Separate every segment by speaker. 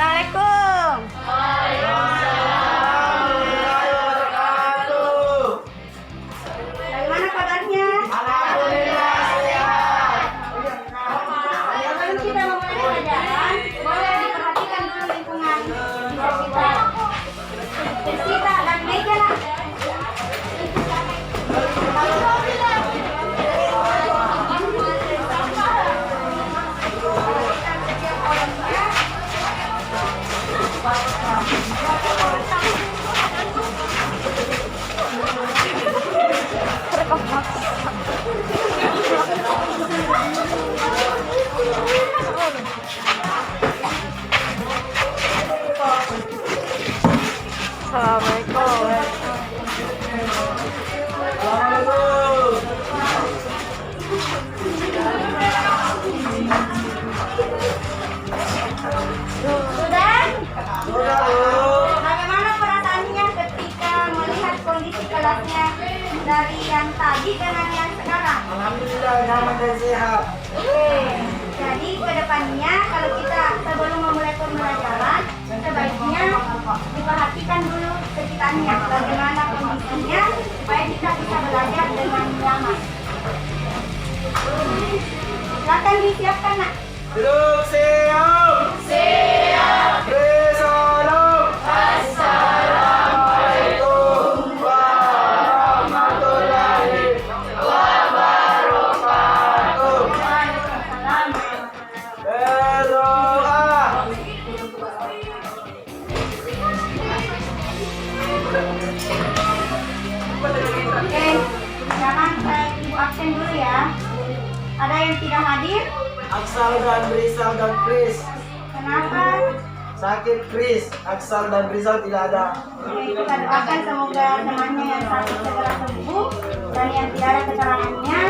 Speaker 1: Assalamualaikum. Bagaimana kabarnya?
Speaker 2: Alhamdulillah sehat.
Speaker 1: Sebelum kita memulai pelajaran, boleh diperhatikan dulu lingkungan kita. Bersihkan dan meja lah. Sudah? Bagaimana perasaannya ketika melihat kondisi kelasnya dari yang tadi dengan yang sekarang?
Speaker 2: Alhamdulillah nyaman dan sehat.
Speaker 1: Jadi kedepannya kalau kita sebelum memulai pembelajaran sebaiknya diperhatikan dulu sekitarnya bagaimana kondisinya supaya kita bisa belajar dengan nyaman. Silakan disiapkan nak.
Speaker 2: Duduk siap. Siap. Bersalaam. Assalamualaikum warahmatullahi wabarakatuh. Berdoa.
Speaker 1: Oke, jangan ibu absen dulu ya. Ada yang tidak hadir?
Speaker 2: Aksal dan Rizal dan Kris.
Speaker 1: Kenapa?
Speaker 2: Sakit Kris. Aksal dan Rizal tidak ada.
Speaker 1: Oke, kita doakan semoga temannya yang sakit segera sembuh dan yang tidak ada keterangannya.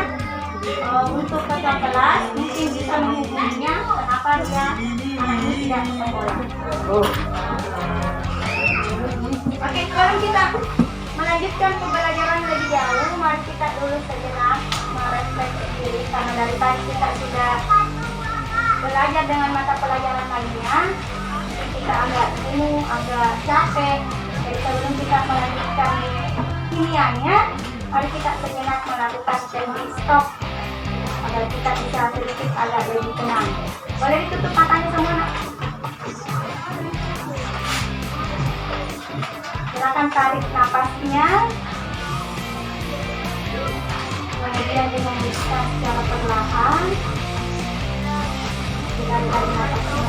Speaker 1: Untuk ketua kelas mungkin bisa menghubunginya kenapa dia anak ini tidak sekolah. Oke, sekarang kita melanjutkan pembelajaran lebih jauh. Mari kita dulu sejenak merefleksi diri karena dari tadi kita sudah belajar dengan mata pelajaran lainnya. Kita agak jenuh, agak capek. Jadi sebelum kita melanjutkan kimianya, mari kita sejenak melakukan teknik stop agar kita bisa sedikit agak lebih tenang. Boleh ditutup matanya semua nak? Silakan tarik napasnya. Kemudian dengan bisa secara perlahan kita tarik napasnya.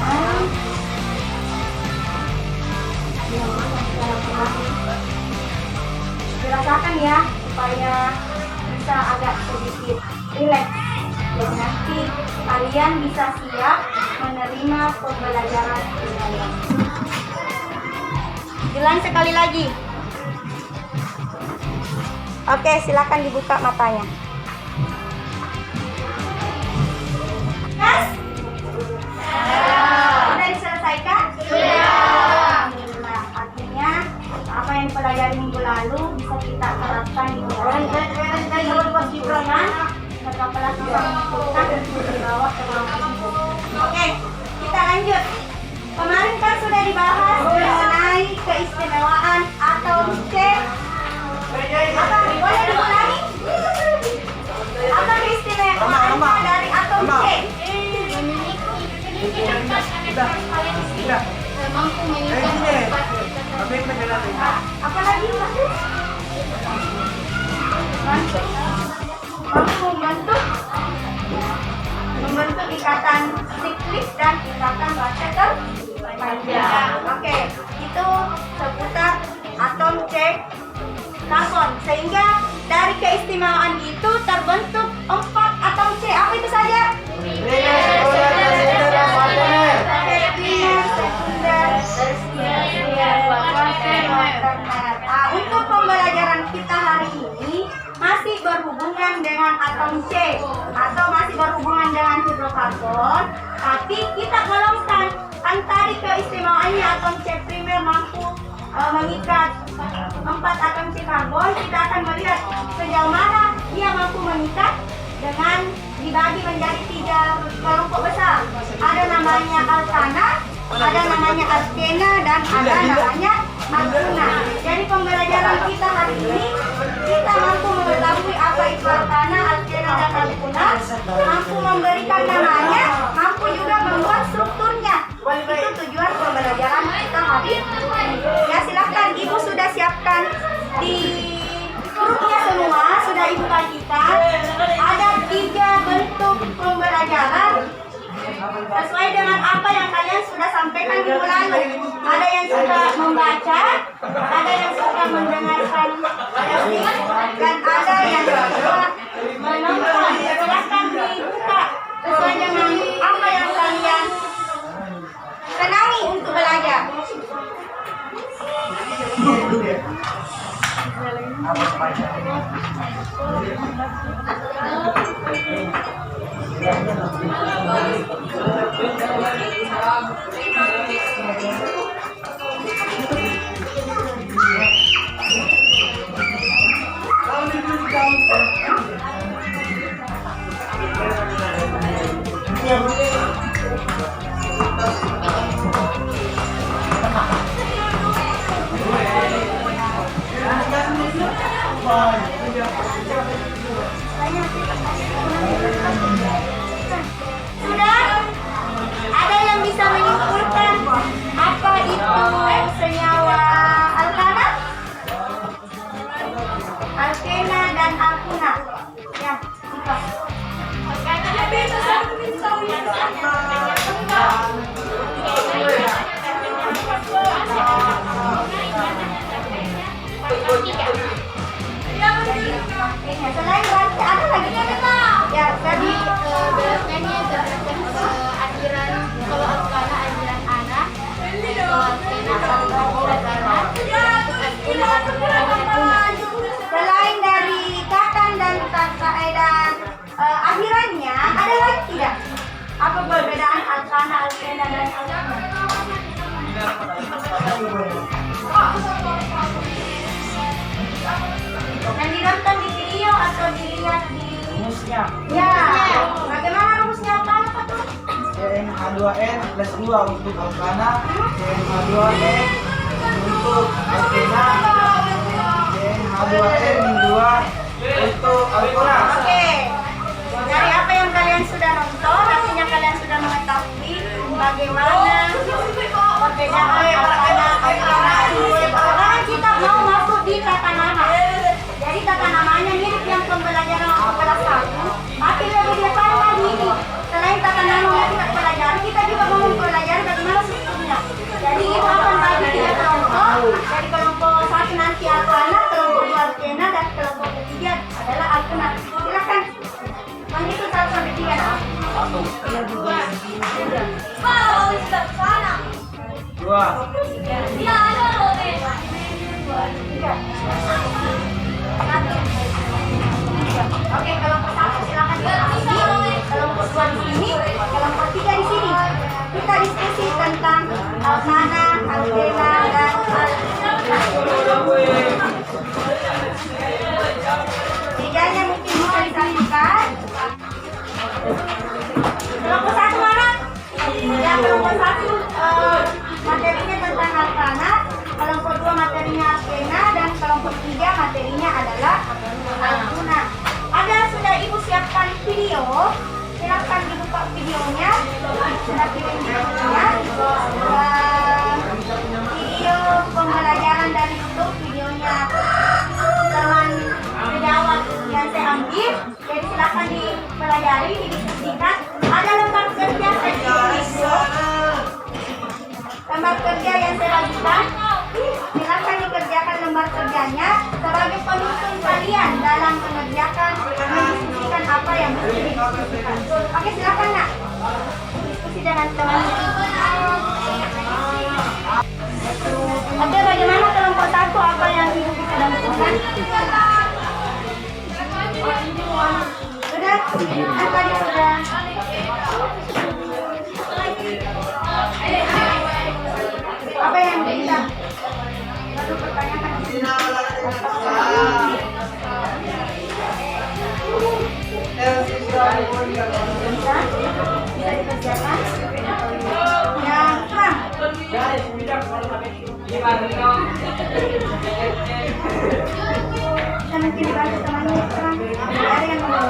Speaker 1: Secara perlahan. Dirasakan ya supaya bisa agak sedikit rileks. Jadi nanti kalian bisa siap menerima pembelajaran kalian. Ulang sekali lagi. Oke, silakan dibuka matanya. Yes? Sudah diselesaikan? Sudah. Nah, artinya apa yang dipelajari minggu lalu bisa kita terapkan di bulan. Ketua kelas mengumpulkan dan dibawa ke ruang ibu. Oke, kita lanjut. Kemarin kan sudah dibahas mengenai keistimewaan atom C. Apa? Boleh diulangi? Apa keistimewaan dari atom C? Mampu mengikat apa lagi? Mampu membentuk ikatan siklik dan ikatan baterai terpanjang. Oke, itu seputar atom C karbon. Sehingga dari keistimewaan itu terbentuk 4 atom C. Apa itu saja? Untuk pembelajaran kita hari ini masih berhubungan dengan atom C atau masih berhubungan dengan hidrokarbon, tapi kita golongkan antara keistimewaannya atom C primer mampu mengikat 4 atom C karbon. Kita akan melihat sejauh mana dia mampu mengikat dengan dibagi menjadi 3 kelompok besar. Ada namanya alkana, Ada namanya Alkena dan ada namanya Alkuna. Jadi pembelajaran kita hari ini, kita mampu mengetahui apa itu Alkana, Alkena dan Alkuna, mampu memberikan namanya, mampu juga membuat strukturnya. Itu tujuan pembelajaran kita hari ini. Ya, silahkan Ibu sudah siapkan di grupnya semua, sudah Ibu bagikan. Ada 3 bentuk pembelajaran sesuai dengan apa yang kalian sudah sampaikan minggu lalu. Ada yang suka membaca, ada yang suka mendengarkan musik, dan ada yang suka menonton. Silahkan dibuka sesuai dengan apa yang kalian senangi untuk belajar. Sudah? Ada yang bisa menyimpulkan apa itu senyawa alkana, alkena dan alkuna? Ya, buka. Selain baca, ada lagi ya tadi
Speaker 3: Belakangnya terdapat aliran, kalau alkana aliran anak, kalau alkena
Speaker 1: selain dari katan dan akhirannya, ada lagi tidak? Apa perbedaan alkana, alkena dan alkana? Dan ditonton di video atau dilihat di
Speaker 2: Rumusnya.
Speaker 1: ya, bagaimana rumusnya alkana tuh?
Speaker 2: CnH2n plus 2 untuk alkana, CnH2n untuk alkena, CnH2n min 2 untuk alkana.
Speaker 1: Oke, dari apa yang kalian sudah nonton, artinya kalian sudah mengetahui bagaimana perbedaan alkana, alkana. Sekarang kita mau masuk di tata nama. Jadi tata namanya mirip yang pembelajaran waktu kelas 1, tapi lebih depan lagi ini. Selain tata nama yang kita pelajari, kita juga mau mempelajari bagaimana strukturnya. Jadi itu akan bagi 3 kelompok. Dari kelompok 1 nanti alkana, kelompok 2 alkena, dan kelompok ketiga adalah alkena. Silakan menghitung 1 sampai 3. 2. Oke, kelompok 1 silakan di sini, kelompok 2 di sini, kelompok 3 di sini. Kita diskusi tentang alkana, alkena, dan tiganya mungkin bisa disampaikan. Kelompok 1 mana? Ya, kelompok 1 materinya tentang alkana, kelompok 2 materinya alkena, dan kelompok 3 materinya adalah alkuna. Ada sudah Ibu siapkan video, silakan dibuka videonya, sudah kirim videonya. Video pembelajaran dari YouTube, videonya teman sejawat yang saya ambil, jadi silakan dipelajari, didiskusikan. Ada lembar kerja saya tulis, lembar kerja yang saya bagikan. Silakan dikerjakan lembar kerjanya sebagai penuntun kalian dalam mengerjakan, mendiskusikan apa yang mesti didiskusikan. Oke, silakan nak diskusi dengan teman. Oke, bagaimana kelompok 1, apa yang Ibu bisa lakukan? Sudah? Kan tadi sudah. Apa yang bisa lalu pertanyakan? Bisa? Bisa dikerjakan? Yang Kita mungkin dibantu temannya sekarang. Ada yang mau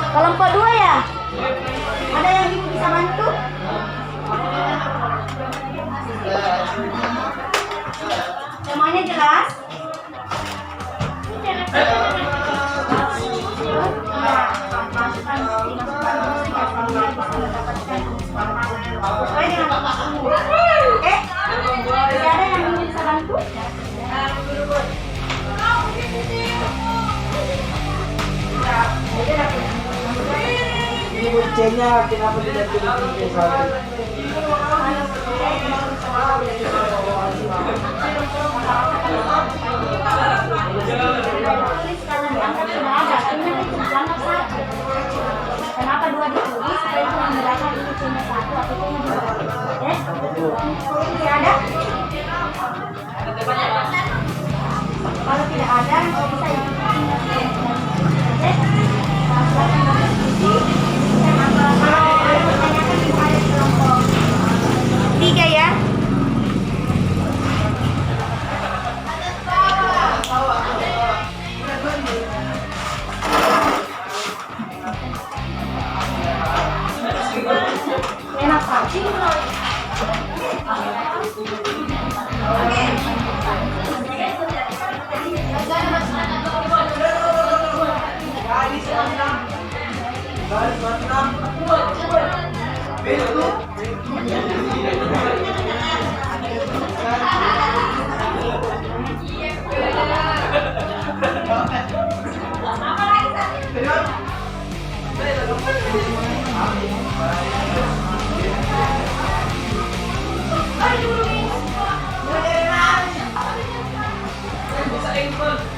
Speaker 1: kelompok 2 ya? Ada yang ibu bisa bantu? Semuanya jelas? Tidak ada yang bisa bantu?
Speaker 2: Ini kuncinya kenapa tidak pilih satu?
Speaker 1: Kenapa 2 ditulis? Supaya itu membedakan ini cuma 1 atau cuma 2. Tidak ada? Kalau tidak ada, bisa yang tiga ya. Enak sih.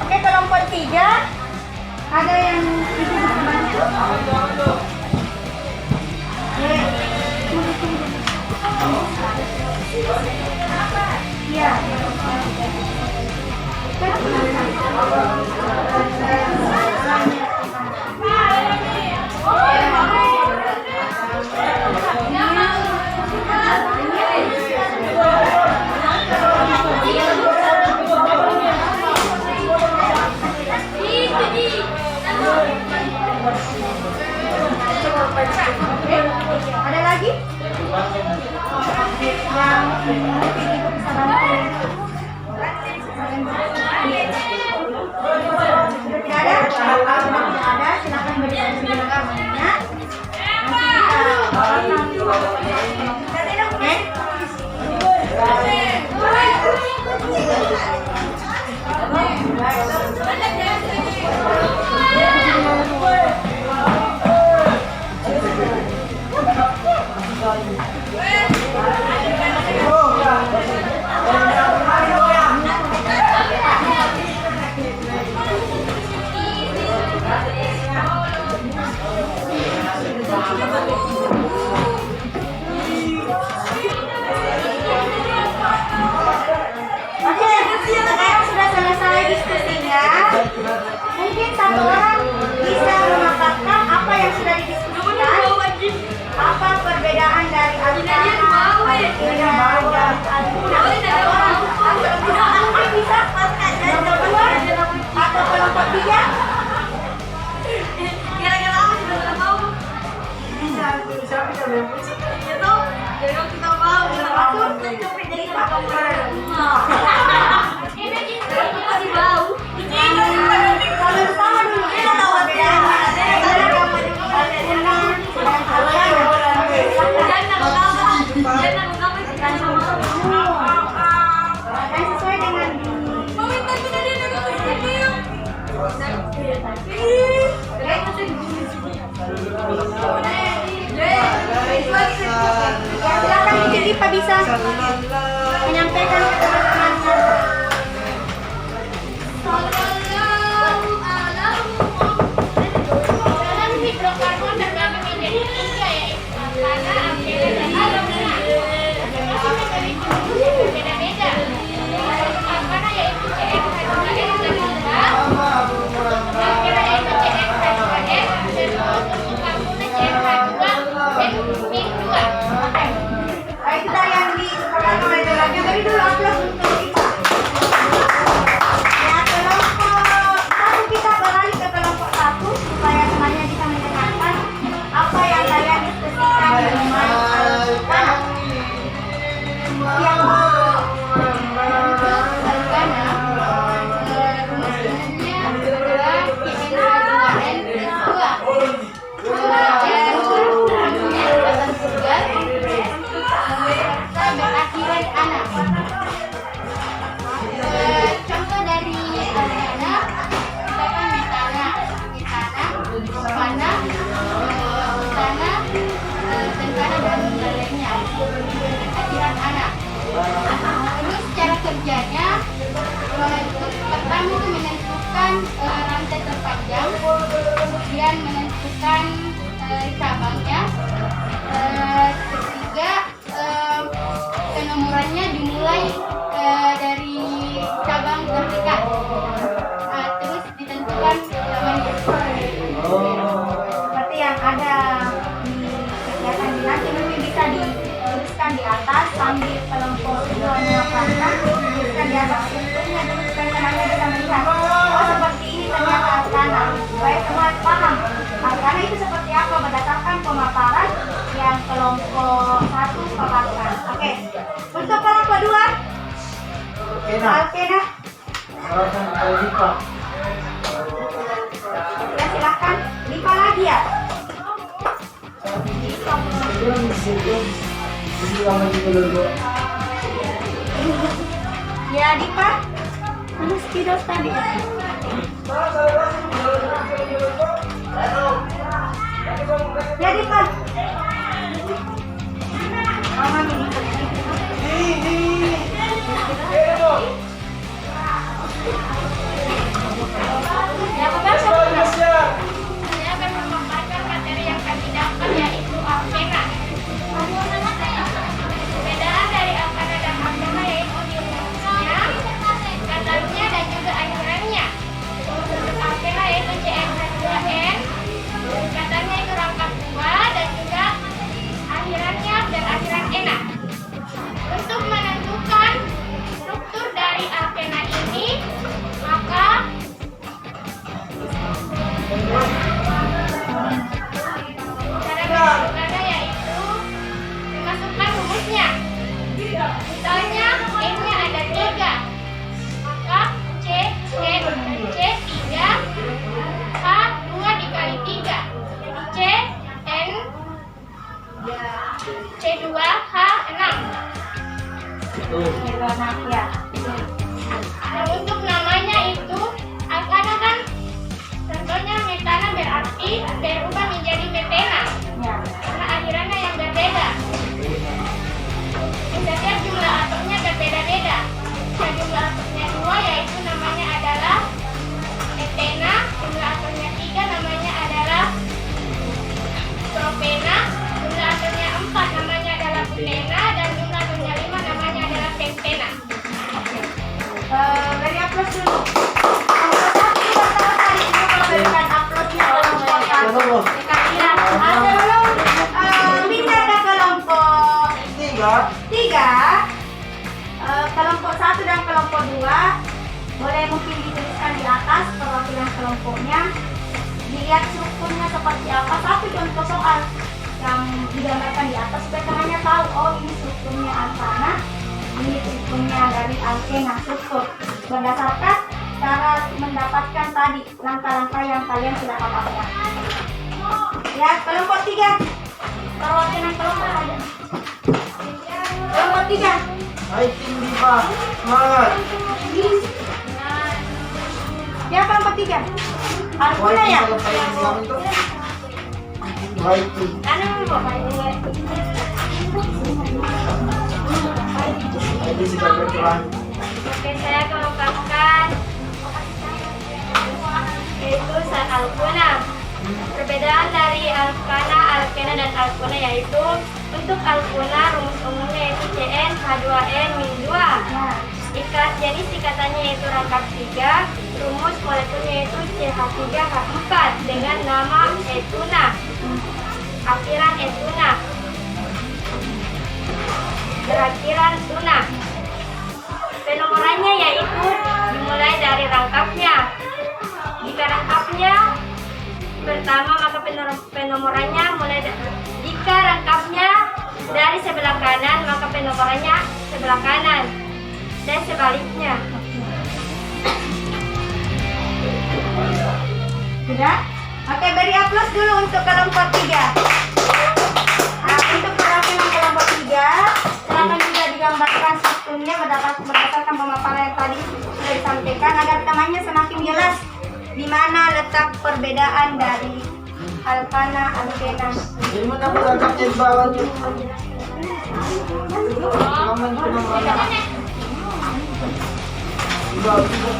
Speaker 1: Oke, kelompok 3 ada yang bisa bantu? Iya. Ada lagi? Yang mungkin ibu bisa bantu? Tidak ada? Kalau tidak ada, silakan berikan namanya. Nanti kita oke? Oke, sekarang sudah selesai diskusinya. Mungkin satu orang bisa memaparkan apa yang sudah didiskusikan. Apa perbedaan dari Al-Qur'an, Al-Qur'an, dan Al-Qur'an? Mungkin bisa kelompok 2 atau kelompok 3?
Speaker 3: Kira-kira apa sih udah mau?
Speaker 2: Siapa yang lebih?
Speaker 3: Itu jadi kalau kita mau
Speaker 1: Aku cupit dari kelompok 2.
Speaker 3: ini masih bau.
Speaker 1: Kalau sama dulu kita tahu bedanya. Al-Qur'an dan Al-Qur'an. bisa menyampaikan ke teman-temannya.
Speaker 4: Dalam hidrokarbon terbagi menjadi tiga, yaitu alkana, alkena, dan alumina. Masing-masing memiliki fungsi yang berbeda-beda. Untuk alkana yaitu CH2S dan 3, alkena yaitu CH2S, dan untuk karbonnya CH2 dan min2.
Speaker 1: Oke. Nah, itu tadi yang disepakati oleh Belajar. Beri dulu aplaus untuk kita. Ya, kelompok satu kita beralih ke kelompok satu supaya semuanya bisa mendengarkan apa yang kalian diskusikan mengenai alkana. Yang
Speaker 4: Alkana rumus umumnya adalah CH2N+2. Kemudian fungsinya adalah tugas serta berakhiran anak. Contoh dari alkana misalkan metana, propana, butana, tentana, dan lainnya. Akhiran anak. Terus cara kerjanya, pertama itu menentukan rantai terpanjang, kemudian menentukan cabangnya, ketiga penomorannya dimulai dari cabang terdekat. Terus ditentukan namanya.
Speaker 1: seperti yang ada di kegiatan di nanti mungkin bisa dituliskan di atas sambil kelompok kedua melakukan tuliskan di atas bentuknya dulu supaya temannya bisa melihat oh seperti ini ternyata alkana supaya semua paham alkana itu seperti apa berdasarkan pemaparan yang kelompok satu paparkan. Oke. Untuk kelompok dua alkena
Speaker 2: Silakan kalau Dipa.
Speaker 1: ya silahkan Dipa lagi ya.
Speaker 2: Ini lama juga dulu.
Speaker 1: Ya Dipa, mana spidol tadi? Ya Dipa. Mama ini.
Speaker 4: Ya, Bapak, saya akan memaparkan materi yang kami dapat, yaitu alkena. Perbedaan dari alkana dan alkena yaitu di rumusnya, katanya, dan juga akhirannya. Untuk alkena yaitu CH2N, katanya itu rangkap 2, dan juga akhirannya berakhiran ena. Untuk menentukan struktur dari alkena ini, maka cara menentukannya yaitu dimasukkan rumusnya. Misalnya N-nya ada 3, maka C, dan C 3, H 2 dikali 3. Jadi C, N, C 2, H 6.
Speaker 1: Ya.
Speaker 4: Nah, untuk namanya itu alkana kan contohnya metana berarti berubah menjadi metena
Speaker 1: Ya.
Speaker 4: karena akhirannya yang berbeda. Setiap jumlah atomnya berbeda-beda. Jika jumlah atomnya 2 yaitu namanya adalah etena, jumlah atomnya 3 namanya adalah propena, jumlah atomnya 4 namanya adalah butena, dan jumlah atomnya 5 namanya adalah pentena.
Speaker 1: Beri aplaus dulu. Kelompok satu pertama kali ini kalau berikan aplausnya kelompok satu. Sebelum pindah ke kelompok 3, kelompok 1 dan kelompok 2 boleh mungkin dituliskan di atas perwakilan kelompoknya. Dilihat strukturnya seperti apa. Satu contoh soal yang digambarkan di atas supaya temannya tahu oh ini strukturnya alkana, ini strukturnya dari alkena struktur berdasarkan cara mendapatkan tadi langkah-langkah yang kalian sudah paparkan. Ya, kelompok 3 perwakilan kelompok saja. Kelompok 3
Speaker 2: Hai tim Dipa, semangat.
Speaker 1: ya kelompok 3 Alkuna ya.
Speaker 2: Hai tim.
Speaker 1: Anu,
Speaker 2: Tuhan.
Speaker 4: Oke, saya kemukakan yaitu Al-Kuna. Perbedaan dari Al-Kana, Al-Kena, dan Al-Kuna yaitu untuk Al-Kuna rumus umumnya yaitu CN H2N min 2. Jenis ikatannya yaitu rangkap 3, rumus molekulnya yaitu CH3H4 dengan nama etuna, akhiran etuna, berakhiran tuna. Penomorannya yaitu dimulai dari rangkapnya. Jika rangkapnya pertama maka penomorannya jika rangkapnya dari sebelah kanan maka penomorannya sebelah kanan dan sebaliknya.
Speaker 1: Sudah? Oke, beri aplaus dulu untuk kelompok 3. Nah, untuk perwakilan kelompok 3, silakan juga digambarkan strukturnya berdasarkan pemaparan yang tadi sudah disampaikan agar temannya semakin jelas di mana letak perbedaan dari Al-Kana, Al-Kena.
Speaker 2: Jadi mana perangkapnya di bawah tuh? Aman ke mana? Di bawah juga.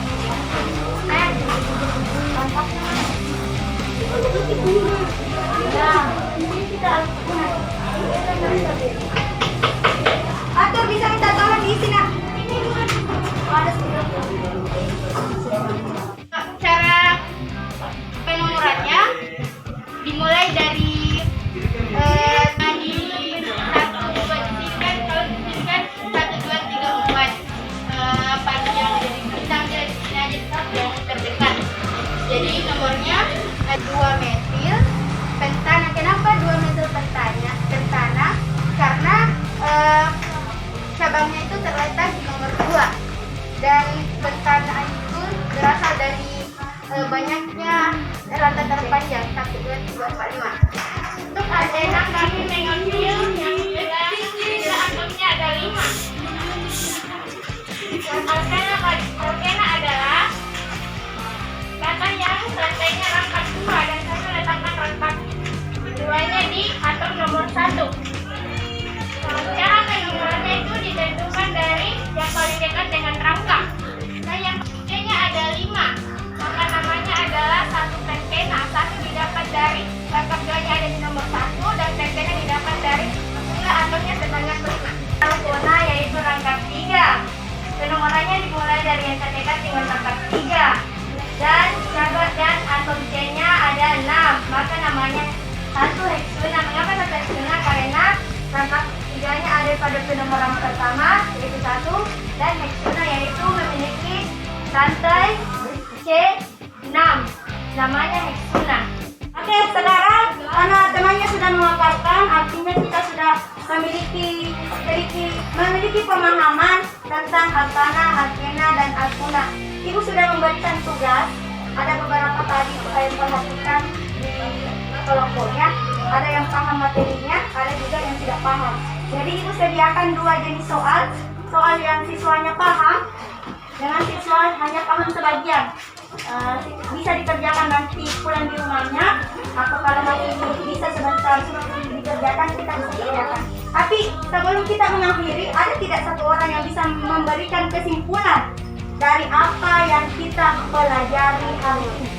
Speaker 1: Atur bisa minta tolong diisi nak. Ada
Speaker 4: Cara penomorannya dimulai dari tadi 1, 2, disingkat, kalau disingkat 1, 2, 3, 4 panjang dari bintang dari sini aja yang terdekat. Jadi nomornya 2 metil pentana. Kenapa 2 metil pentana? Karena cabangnya itu terletak di nomor 2 dan pentana itu berasal dari banyaknya rantai terpanjang 1, 2, 3, 4, 5. Untuk adena kami mengambil yang jelas atomnya ada 5. Alkena adalah kata yang rantainya rangkap 2 dan kami letakkan rangkap 2-nya di atom nomor 1. Cara penomorannya itu ditentukan dari yang paling dekat dengan rangkap. Nah, yang ketiganya ada 5. Maka namanya adalah 1 penkena. 1 didapat dari rangkap 2-nya ada di nomor 1 dan penkena didapat dari jumlah atomnya sebanyak 5. Al-Kuna yaitu rangkap 3. Penomorannya dimulai dari yang terdekat dengan rangkap 3. Dan atom C-nya ada 6. Maka namanya 1 heksuna. Mengapa 1 heksuna? Karena rangkap 3-nya ada pada penomoran pertama yaitu 1 dan heksuna yaitu memiliki rantai C6. Namanya heksuna.
Speaker 1: Oke, saudara, karena temannya sudah memaparkan, artinya kita sudah memiliki pemahaman tentang Al-Kana, Al-Kena, dan Al-Kuna. Ibu sudah memberikan tugas, ada beberapa tadi saya perhatikan di kelompoknya, ada yang paham materinya, ada juga yang tidak paham. Jadi ibu sediakan 2 jenis soal yang siswanya paham, dengan siswa hanya paham sebagian. Bisa dikerjakan nanti pulang di rumahnya, atau kalau masih belum bisa sebentar sebelum dikerjakan kita bisa kerjakan. Tapi sebelum kita mengakhiri, ada tidak satu orang yang bisa memberikan kesimpulan dari apa yang kita pelajari hari ini?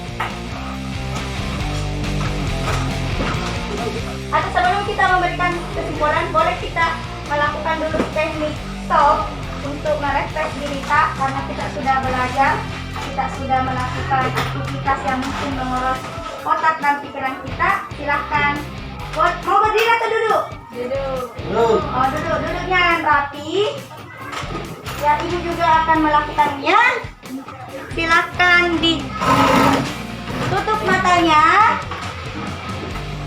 Speaker 1: Atau sebelum kita memberikan kesimpulan, boleh kita melakukan dulu teknik stop untuk merefresh diri kita, karena kita sudah belajar, kita sudah melakukan aktivitas yang mungkin menguras otak dan pikiran kita. Silahkan, mau berdiri atau duduk?
Speaker 4: Duduk.
Speaker 1: Oh, duduknya yang rapi. Ya, ibu juga akan melakukannya. Silahkan ditutup matanya,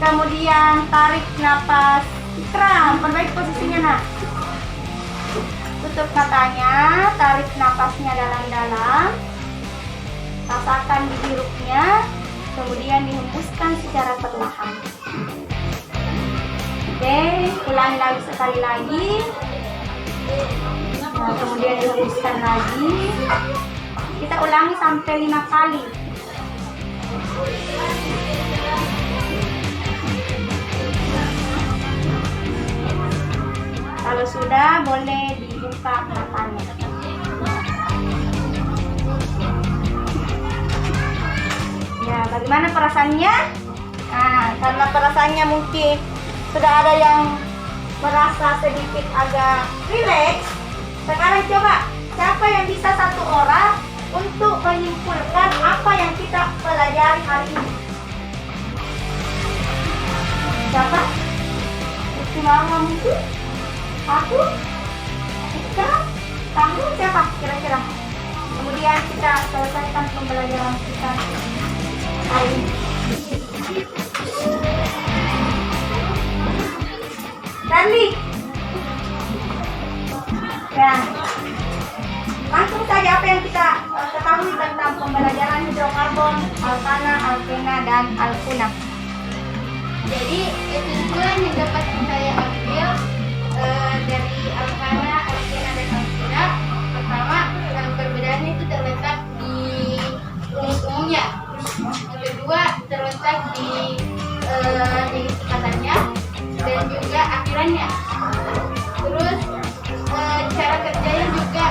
Speaker 1: kemudian tarik napas. Ikram, perbaiki posisinya nak. Tutup matanya, tarik napasnya dalam-dalam, rasakan dihirupnya, kemudian dihembuskan secara perlahan. Oke, ulangi lagi sekali lagi. Nah, kemudian dihembuskan lagi. Kita ulangi sampai 5 kali. Kalau sudah, boleh dibuka matanya. Bagaimana perasaannya? Nah, karena perasaannya mungkin sudah ada yang merasa sedikit agak rileks. Sekarang coba, siapa yang bisa satu orang untuk menyimpulkan apa yang kita pelajari hari ini? Siapa? Mama mungkin? Aku? Kita? Kamu siapa kira-kira? Kemudian kita selesaikan pembelajaran kita hari ini. Charlie. Ya. Langsung saja apa yang kita ketahui tentang pembelajaran hidrokarbon, alkana, alkena, dan alkuna.
Speaker 4: Jadi kesimpulan yang dapat saya ambil dari alkana, alkena, dan alkena, pertama perbedaannya itu terletak di rumus-rumusnya. Yang kedua terletak di katanya dan juga akhirannya. Terus cara kerjanya juga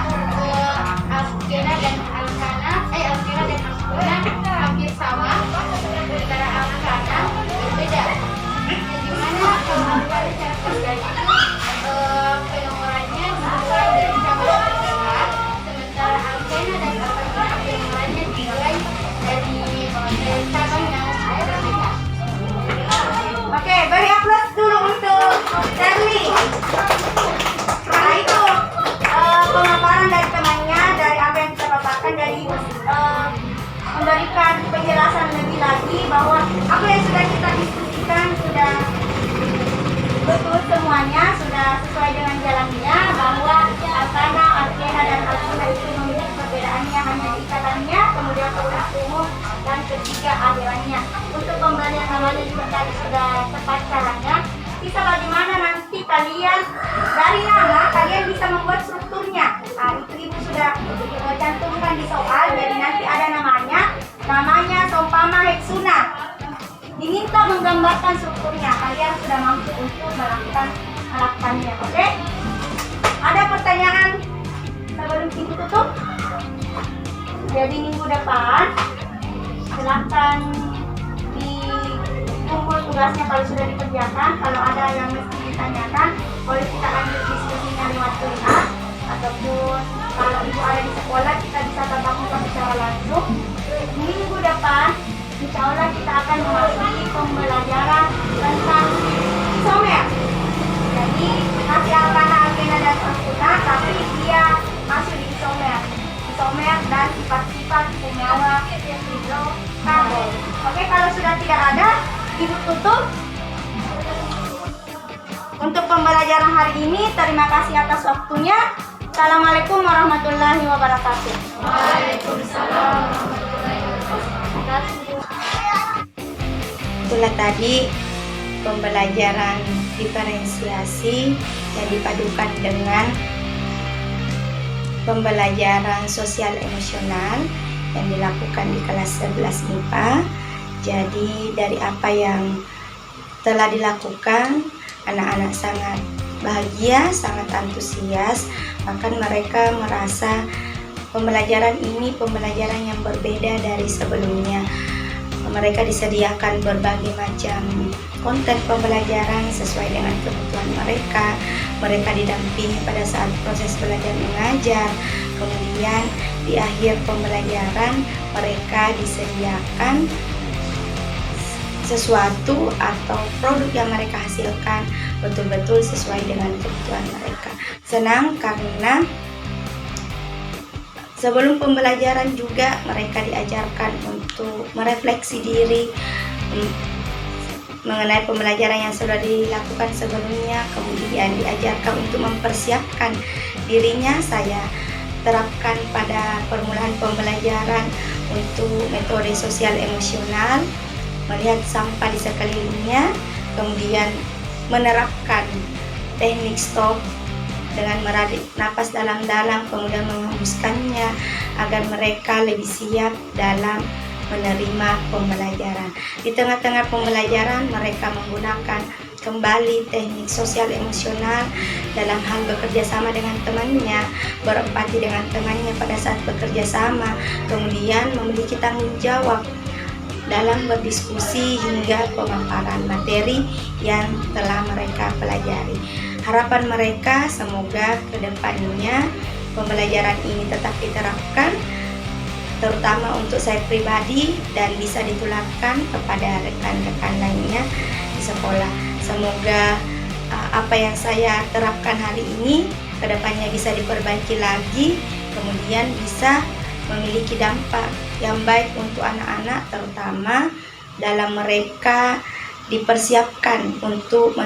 Speaker 4: alkena dan alkana, alkena dan alkena hampir sama. Sementara alkana berbeda. Gimana kalau alkana cara kerjanya penomorannya dimulai dari cabang terdekat, sementara alkena dan alkena penomorannya dimulai dari cabang yang terdekat.
Speaker 1: Oke, beri aplaus dulu untuk Charlie. Nah itu pemaparan dari temannya, dari apa yang kita paparkan, dari memberikan penjelasan lebih lagi bahwa apa yang sudah kita diskusikan sudah betul semuanya, sudah sesuai dengan jalannya, bahwa alkana, alkena, dan alkena itu memiliki perbedaannya hanya di ikatannya, kemudian produk umum, dan ketiga akhirannya. Untuk pembelajaran namanya juga tadi sudah tepat caranya. Bisa bagaimana nanti kalian dari nama kalian bisa membuat strukturnya. Nah, itu ibu sudah cantumkan di soal. Jadi nanti ada namanya Sompama Heksuna. Diminta menggambarkan strukturnya. Kalian sudah mampu untuk melakukannya, oke? Ada pertanyaan sebelum pintu tutup? Jadi minggu depan silakan dikumpul tugasnya kalau sudah dikerjakan. Kalau ada yang mesti ditanyakan, boleh kita lanjut diskusinya lewat WA, ataupun kalau ibu ada di sekolah kita bisa tatap muka secara langsung. Minggu depan insya Allah kita akan memasuki pembelajaran tentang isomer. Jadi masih alkana, alkena, dan alkuna, tapi dia masuk di isomer dan sifat-sifat senyawa hidrokarbon. Oke, kalau sudah tidak ada, ibu tutup untuk pembelajaran hari ini. Terima kasih atas waktunya. Assalamualaikum warahmatullahi wabarakatuh.
Speaker 4: Waalaikumsalam warahmatullahi wabarakatuh.
Speaker 5: Itulah tadi pembelajaran diferensiasi yang dipadukan dengan pembelajaran sosial emosional yang dilakukan di kelas 11 MIPA. Jadi dari apa yang telah dilakukan, anak-anak sangat bahagia, sangat antusias, bahkan mereka merasa pembelajaran ini pembelajaran yang berbeda dari sebelumnya. Mereka disediakan berbagai macam konten pembelajaran sesuai dengan kebutuhan mereka. Mereka didampingi pada saat proses belajar mengajar. Kemudian di akhir pembelajaran mereka disediakan sesuatu atau produk yang mereka hasilkan betul-betul sesuai dengan kebutuhan mereka. Senang karena sebelum pembelajaran juga mereka diajarkan untuk merefleksi diri mengenai pembelajaran yang sudah dilakukan sebelumnya, kemudian diajarkan untuk mempersiapkan dirinya. Saya terapkan pada permulaan pembelajaran untuk metode sosial emosional, melihat sampah di sekelilingnya, kemudian menerapkan teknik stop dengan menarik napas dalam-dalam, kemudian menghembuskannya agar mereka lebih siap dalam menerima pembelajaran. Di tengah-tengah pembelajaran mereka menggunakan kembali teknik sosial emosional dalam hal bekerja sama dengan temannya, berempati dengan temannya pada saat bekerja sama, kemudian memiliki tanggung jawab dalam berdiskusi hingga pemaparan materi yang telah mereka pelajari. Harapan mereka semoga kedepannya pembelajaran ini tetap diterapkan, terutama untuk saya pribadi, dan bisa ditularkan kepada rekan-rekan lainnya di sekolah. Semoga apa yang saya terapkan hari ini kedepannya bisa diperbaiki lagi, kemudian bisa memiliki dampak yang baik untuk anak-anak, terutama dalam mereka dipersiapkan untuk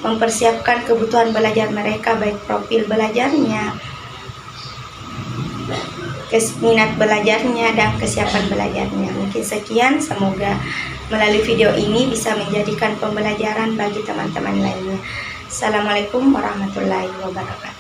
Speaker 5: mempersiapkan kebutuhan belajar mereka, baik profil belajarnya, minat belajarnya, dan kesiapan belajarnya. Mungkin sekian, semoga melalui video ini bisa menjadikan pembelajaran bagi teman-teman lainnya. Assalamualaikum warahmatullahi wabarakatuh.